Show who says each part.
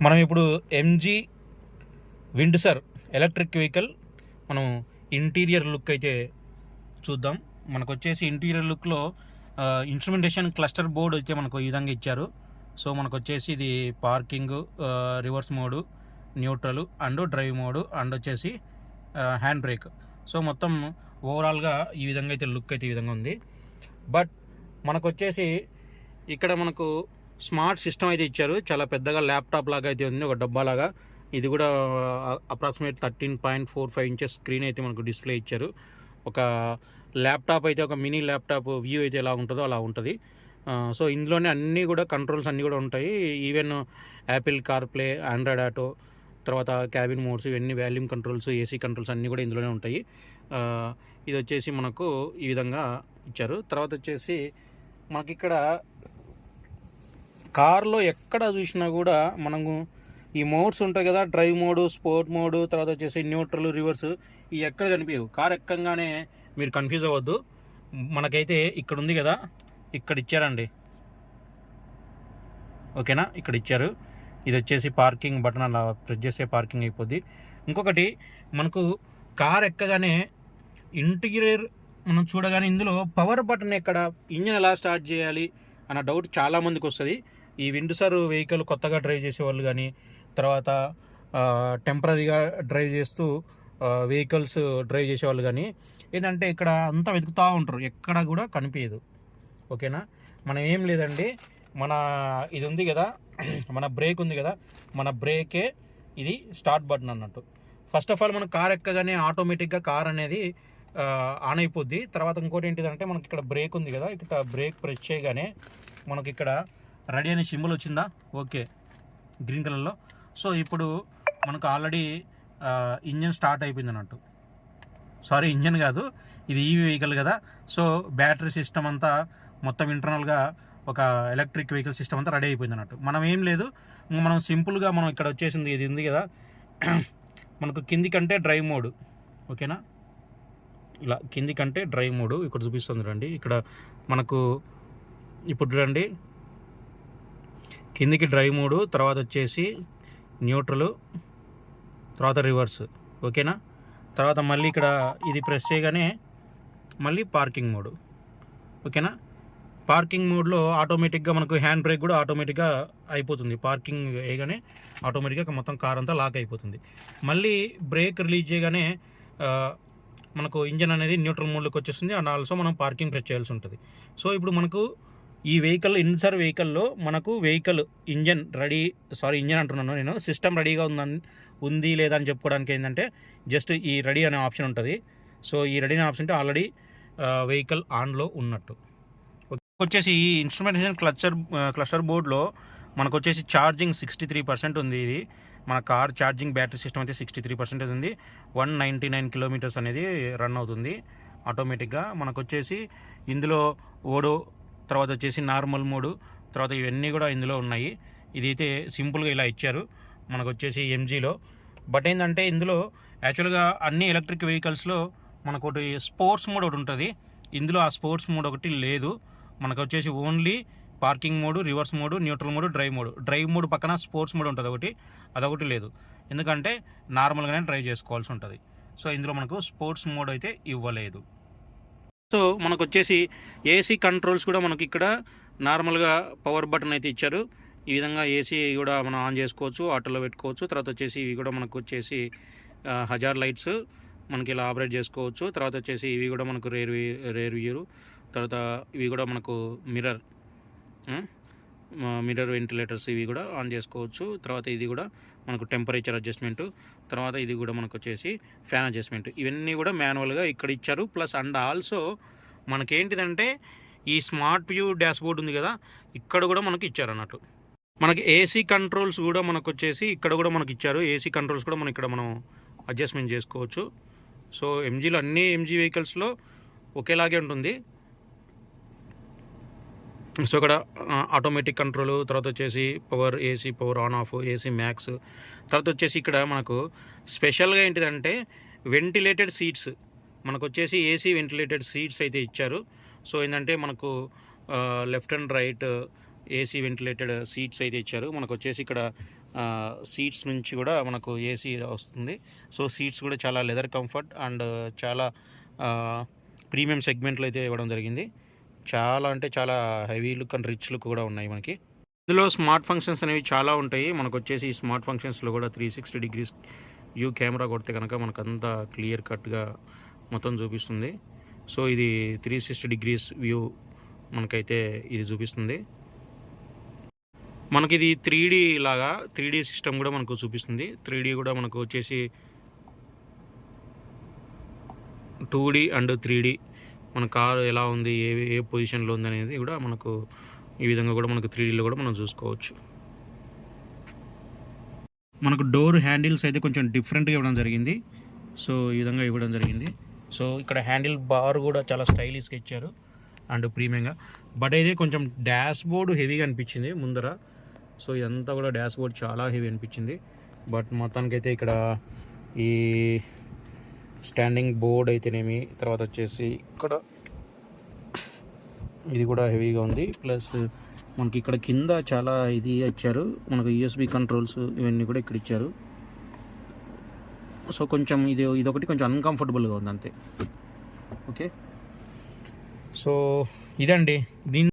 Speaker 1: మనం ఇప్పుడు MG Windsor electric vehicle మనం ఇంటీరియర్ లుక్ అయితే చూద్దాం. మనకు వచ్చేసి ఇంటీరియర్ లుక్లో ఇన్స్ట్రుమెంటేషన్ క్లస్టర్ బోర్డ్ అయితే మనకు ఈ విధంగా ఇచ్చారు. సో మనకు వచ్చేసి ఇది parking, reverse mode, neutral and drive mode and వచ్చేసి హ్యాండ్ బ్రేక్. సో మొత్తం ఓవరాల్గా ఈ విధంగా అయితే లుక్ అయితే ఈ విధంగా ఉంది. బట్ మనకు వచ్చేసి ఇక్కడ మనకు స్మార్ట్ సిస్టమ్ అయితే ఇచ్చారు. చాలా పెద్దగా ల్యాప్టాప్ లాగా అయితే ఉంది, ఒక డబ్బా లాగా. ఇది కూడా అప్రాక్సిమేట్ 13.45 ఇంచెస్ స్క్రీన్ అయితే మనకు డిస్ప్లే ఇచ్చారు. ఒక ల్యాప్టాప్ అయితే, ఒక మినీ ల్యాప్టాప్ వ్యూ అయితే ఎలా ఉంటుందో అలా ఉంటుంది. సో ఇందులోనే అన్నీ కూడా కంట్రోల్స్ అన్నీ కూడా ఉంటాయి. Even Apple CarPlay, Android auto, తర్వాత క్యాబిన్ మోడ్స్, ఇవన్నీ వాల్యూమ్ కంట్రోల్స్, ఏసీ కంట్రోల్స్ అన్నీ కూడా ఇందులోనే ఉంటాయి. ఇది వచ్చేసి మనకు ఈ విధంగా ఇచ్చారు. తర్వాత వచ్చేసి మనకి ఇక్కడ కార్లో ఎక్కడ చూసినా కూడా మనము ఈ మోడ్స్ ఉంటాయి కదా, డ్రైవ్ మోడు, స్పోర్ట్ మోడు, తర్వాత వచ్చేసి న్యూట్రల్, రివర్స్, ఇవి ఎక్కడ కనిపించవు. కార్ ఎక్కంగానే మీరు కన్ఫ్యూజ్ అవ్వద్దు. మనకైతే ఇక్కడ ఉంది కదా, ఇక్కడ ఇచ్చారండి, ఓకేనా, ఇక్కడ ఇచ్చారు. ఇది వచ్చేసి పార్కింగ్ బటన్, అలా ప్రెస్ చేస్తే పార్కింగ్ అయిపోద్ది. ఇంకొకటి మనకు కార్ ఎక్కగానే ఇంటీరియర్ మనం చూడగానే ఇందులో పవర్ బటన్ ఎక్కడ, ఇంజిన్ ఎలా స్టార్ట్ చేయాలి అన్న డౌట్ చాలామందికి వస్తుంది. ఈ విండ్సర్ వెహికల్ కొత్తగా డ్రైవ్ చేసేవాళ్ళు కానీ, తర్వాత టెంపరీగా డ్రైవ్ చేస్తూ వెహికల్స్ డ్రైవ్ చేసేవాళ్ళు కానీ ఏంటంటే ఇక్కడ అంతా వెతుకుతూ ఉంటారు, ఎక్కడ కూడా కనిపించదు. ఓకేనా, మనం ఏం లేదండి, మన ఇది ఉంది కదా, మన బ్రేక్ ఉంది కదా, మన బ్రేకే ఇది స్టార్ట్ బటన్ అన్నట్టు. ఫస్ట్ ఆఫ్ ఆల్ మనం కార్ ఎక్కగానే ఆటోమేటిక్గా కార్ అనేది ఆన్ అయిపోద్ది. తర్వాత ఇంకోటి ఏంటిదంటే మనకి ఇక్కడ బ్రేక్ ఉంది కదా, ఇక్కడ బ్రేక్ ప్రెస్ చేయగానే మనకి ఇక్కడ రెడీ అనే సింబల్ వచ్చిందా, ఓకే, గ్రీన్ కలర్లో. సో ఇప్పుడు మనకు ఆల్రెడీ ఇంజన్ స్టార్ట్ అయిపోయింది అన్నట్టు. సారీ, ఇంజన్ కాదు, ఇది ఈవీ వెహికల్ కదా. సో బ్యాటరీ సిస్టమ్ అంతా మొత్తం ఇంటర్నల్గా ఒక ఎలక్ట్రిక్ వెహికల్ సిస్టమ్ అంతా రెడీ అయిపోయింది అన్నట్టు. మనం ఏం లేదు, మనం సింపుల్గా మనం ఇక్కడ వచ్చేసింది, ఇది ఉంది కదా, మనకు కింది కంటే డ్రైవ్ మోడ్, ఓకేనా, ఇలా కింది కంటే డ్రైవ్ మోడ్ ఇక్కడ చూపిస్తుంది రండి. ఇక్కడ మనకు ఇప్పుడు రండి, కిందికి డ్రైవ్ మోడు, తర్వాత వచ్చేసి న్యూట్రల్, తర్వాత రివర్స్, ఓకేనా. తర్వాత మళ్ళీ ఇక్కడ ఇది ప్రెస్ చేయగానే మళ్ళీ పార్కింగ్ మోడ్, ఓకేనా. పార్కింగ్ మోడ్లో ఆటోమేటిక్గా మనకు హ్యాండ్ బ్రేక్ కూడా ఆటోమేటిక్గా అయిపోతుంది. పార్కింగ్ వేయగానే ఆటోమేటిక్గా మొత్తం కార్ అంతా లాక్ అయిపోతుంది. మళ్ళీ బ్రేక్ రిలీజ్ చేయగానే మనకు ఇంజన్ అనేది న్యూట్రల్ మోడ్లోకి వచ్చేస్తుంది. అండ్ ఆల్సో మనం పార్కింగ్ ప్రెస్ చేయాల్సి ఉంటుంది. సో ఇప్పుడు మనకు ఈ వెహికల్, ఇన్సర్ వెహికల్లో మనకు వెహికల్ ఇంజన్ ఇంజన్ అంటున్నాను నేను, సిస్టమ్ రెడీగా ఉంది లేదా అని చెప్పుకోవడానికి ఏంటంటే జస్ట్ ఈ రెడీ అనే ఆప్షన్ ఉంటుంది. సో ఈ రెడీ అనే ఆప్షన్ అంటే ఆల్రెడీ వెహికల్ ఆన్లో ఉన్నట్టు. వచ్చేసి ఈ ఇన్స్ట్రుమెంటేషన్ క్లస్టర్ బోర్డ్లో మనకు వచ్చేసి ఛార్జింగ్ 63% ఉంది. ఇది మన కార్ ఛార్జింగ్ బ్యాటరీ సిస్టమ్ అయితే 63% ఉంది. 199 కిలోమీటర్స్ అనేది రన్ అవుతుంది ఆటోమేటిక్గా. మనకు వచ్చేసి ఇందులో ఓడో, తర్వాత వచ్చేసి నార్మల్ మోడు, తర్వాత ఇవన్నీ కూడా ఇందులో ఉన్నాయి. ఇదైతే సింపుల్గా ఇలా ఇచ్చారు మనకు వచ్చేసి ఎంజీలో. బట్ ఏంటంటే ఇందులో యాక్చువల్గా అన్ని ఎలక్ట్రిక్ వెహికల్స్లో మనకు ఒకటి స్పోర్ట్స్ మోడ్ ఒకటి ఉంటుంది. ఇందులో ఆ స్పోర్ట్స్ మోడ్ ఒకటి లేదు. మనకు వచ్చేసి only parking mode, reverse mode, neutral mode, drive mode పక్కన స్పోర్ట్స్ మోడ్ ఉంటుంది ఒకటి, అదొకటి లేదు. ఎందుకంటే నార్మల్గానే డ్రైవ్ చేసుకోవాల్సి ఉంటుంది. సో ఇందులో మనకు స్పోర్ట్స్ మోడ్ అయితే ఇవ్వలేదు. సో మనకు వచ్చేసి ఏసీ కంట్రోల్స్ కూడా మనకి ఇక్కడ నార్మల్గా పవర్ బటన్ అయితే ఇచ్చారు. ఈ విధంగా ఏసీ కూడా మనం ఆన్ చేసుకోవచ్చు, ఆటోలో పెట్టుకోవచ్చు. తర్వాత వచ్చేసి ఇవి కూడా మనకు వచ్చేసి హజార్ లైట్స్ మనకి ఇలా ఆపరేట్ చేసుకోవచ్చు. తర్వాత వచ్చేసి ఇవి కూడా మనకు రేర్ వ్యూ, తర్వాత ఇవి కూడా మనకు మిర్రర్ వెంటిలేటర్స్, ఇవి కూడా ఆన్ చేసుకోవచ్చు. తర్వాత ఇది కూడా మనకు టెంపరేచర్ అడ్జస్ట్మెంట్, తర్వాత ఇది కూడా మనకు వచ్చేసి ఫ్యాన్ అడ్జస్ట్మెంట్, ఇవన్నీ కూడా మాన్యువల్గా ఇక్కడ ఇచ్చారు. ప్లస్ అండ్ ఆల్సో మనకేంటిదంటే ఈ స్మార్ట్ వ్యూ డాష్ బోర్డ్ ఉంది కదా, ఇక్కడ కూడా మనకి ఇచ్చారు అన్నట్టు. మనకి ఏసీ కంట్రోల్స్ కూడా మనకు వచ్చేసి ఇక్కడ కూడా మనకి ఇచ్చారు. ఏసీ కంట్రోల్స్ కూడా మనం ఇక్కడ మనం అడ్జస్ట్మెంట్ చేసుకోవచ్చు. సో ఎంజీలో అన్ని ఎంజీ వెహికల్స్లో ఒకేలాగే ఉంటుంది. సో ఇక్కడ ఆటోమేటిక్ కంట్రోల్, తర్వాత వచ్చేసి power, AC power on off, AC max, తర్వాత వచ్చేసి ఇక్కడ మనకు స్పెషల్గా ఏంటిదంటే వెంటిలేటెడ్ సీట్స్, మనకు వచ్చేసి ఏసీ వెంటిలేటెడ్ సీట్స్ అయితే ఇచ్చారు. సో ఏంటంటే మనకు left and right AC ventilated seats అయితే ఇచ్చారు. మనకు వచ్చేసి ఇక్కడ సీట్స్ నుంచి కూడా మనకు ఏసీ వస్తుంది. సో సీట్స్ కూడా చాలా లెదర్ కంఫర్ట్ అండ్ చాలా ప్రీమియం సెగ్మెంట్లో అయితే ఇవ్వడం జరిగింది. చాలా అంటే చాలా heavy look and rich look కూడా ఉన్నాయి మనకి. ఇందులో స్మార్ట్ ఫంక్షన్స్ అనేవి చాలా ఉంటాయి. మనకు వచ్చేసి ఈ స్మార్ట్ ఫంక్షన్స్లో కూడా 360 డిగ్రీస్ వ్యూ కెమెరా కొడితే కనుక మనకు అంతా క్లియర్ కట్గా మొత్తం చూపిస్తుంది. సో ఇది 360 డిగ్రీస్ వ్యూ మనకైతే ఇది చూపిస్తుంది. మనకి ఇది 3D లాగా 3D సిస్టమ్ కూడా మనకు చూపిస్తుంది. 3D కూడా మనకు వచ్చేసి 2D అండ్ 3D మన కారు ఎలా ఉంది, ఏ పొజిషన్లో ఉంది అనేది కూడా మనకు ఈ విధంగా కూడా మనకు 3Dలో కూడా మనం చూసుకోవచ్చు. మనకు డోర్ హ్యాండిల్స్ అయితే కొంచెం డిఫరెంట్గా ఇవ్వడం జరిగింది. సో ఈ విధంగా ఇవ్వడం జరిగింది. సో ఇక్కడ హ్యాండిల్ బార్ కూడా చాలా స్టైలిష్గా ఇచ్చారు అండ్ ప్రీమియంగా. బట్ అయితే కొంచెం డాష్ బోర్డ్ హెవీగా అనిపించింది ముందర. సో ఇదంతా కూడా డాష్ బోర్డ్ చాలా హెవీ అనిపించింది. బట్ మొత్తానికైతే ఇక్కడ ఈ స్టాండింగ్ బోర్డ్ అయితేనేమి, తర్వాత వచ్చేసి ఇక్కడ ఇది కూడా హెవీగా ఉంది. ప్లస్ మనకి ఇక్కడ కింద చాలా ఇది ఇచ్చారు, మనకు USB కంట్రోల్స్ ఇవన్నీ కూడా ఇక్కడ ఇచ్చారు. సో కొంచెం ఇదొకటి కొంచెం అన్కంఫర్టబుల్గా ఉంది అంతే. ఓకే, సో ఇదండి దీని